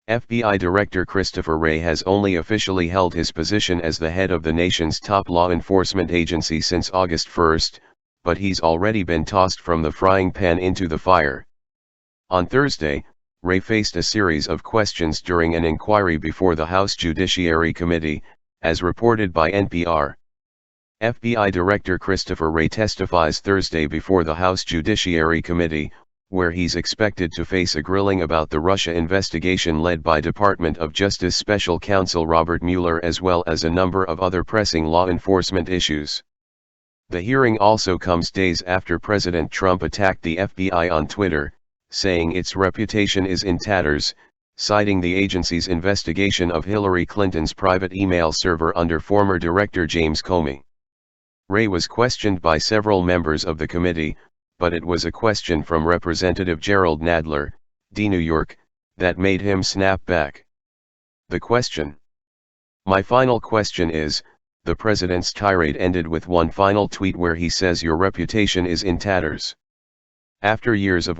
FBI Director Christopher Wray has only officially held his position as the head of the nation's top law enforcement agency since August 1, but he's already been tossed from the frying pan into the fire. On Thursday, Wray faced a series of questions during an inquiry before the House Judiciary Committee, as reported by NPR. FBI Director Christopher Wray testifies Thursday before the House Judiciary Committee, where he's expected to face a grilling about the Russia investigation led by Department of Justice Special Counsel Robert Mueller, as well as a number of other pressing law enforcement issues. The hearing also comes days after President Trump attacked the FBI on Twitter, saying its reputation is in tatters, citing the agency's investigation of Hillary Clinton's private email server under former Director James Comey. Wray was questioned by several members of the committee, but it was a question from Representative Gerald Nadler, D. New York, that made him snap back. The question. My final question is, the president's tirade ended with one final tweet where he says your reputation is in tatters. After years of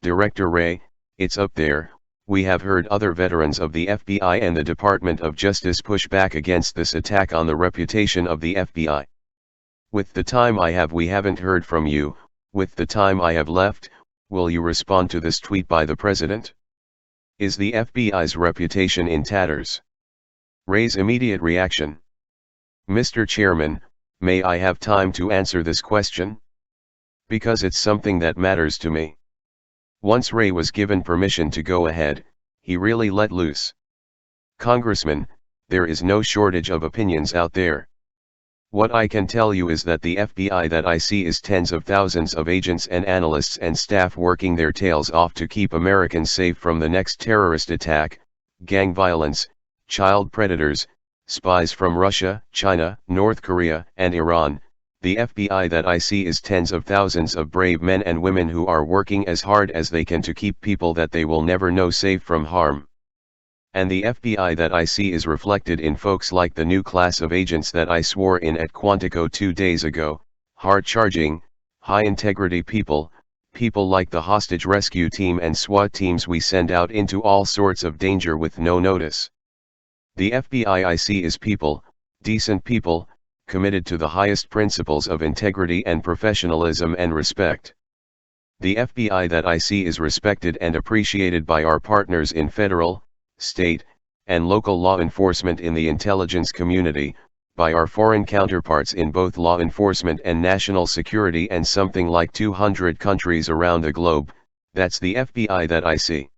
Director Wray, it's up there. We have heard other veterans of the FBI and the Department of Justice push back against this attack on the reputation of the FBI. With the time we haven't heard from you. With the time I have left, will you respond to this tweet by the president? Is the FBI's reputation in tatters? Wray's immediate reaction. Mr. Chairman, may I have time to answer this question? Because it's something that matters to me. Once Wray was given permission to go ahead, he really let loose. Congressman, there is no shortage of opinions out there. What I can tell you is that the FBI that I see is tens of thousands of agents and analysts and staff working their tails off to keep Americans safe from the next terrorist attack, gang violence, child predators, spies from Russia, China, North Korea, and Iran. The FBI that I see is tens of thousands of brave men and women who are working as hard as they can to keep people that they will never know safe from harm. And the FBI that I see is reflected in folks like the new class of agents that I swore in at Quantico 2 days ago, hard-charging, high-integrity people like the hostage rescue team and SWAT teams we send out into all sorts of danger with no notice. The FBI I see is people, decent people, committed to the highest principles of integrity and professionalism and respect. The FBI that I see is respected and appreciated by our partners in federal, state, and local law enforcement, in the intelligence community, by our foreign counterparts in both law enforcement and national security, and something like 200 countries around the globe. That's the FBI that I see.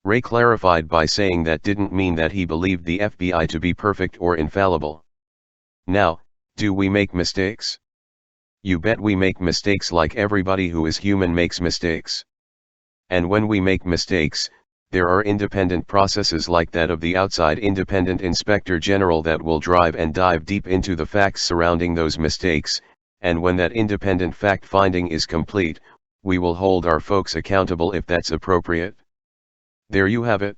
Wray clarified by saying that didn't mean that he believed the FBI to be perfect or infallible. Now, do we make mistakes? You bet we make mistakes, like everybody who is human makes mistakes. And when we make mistakes, there are independent processes like that of the outside independent inspector general that will drive and dive deep into the facts surrounding those mistakes, and when that independent fact-finding is complete, we will hold our folks accountable if that's appropriate. There you have it.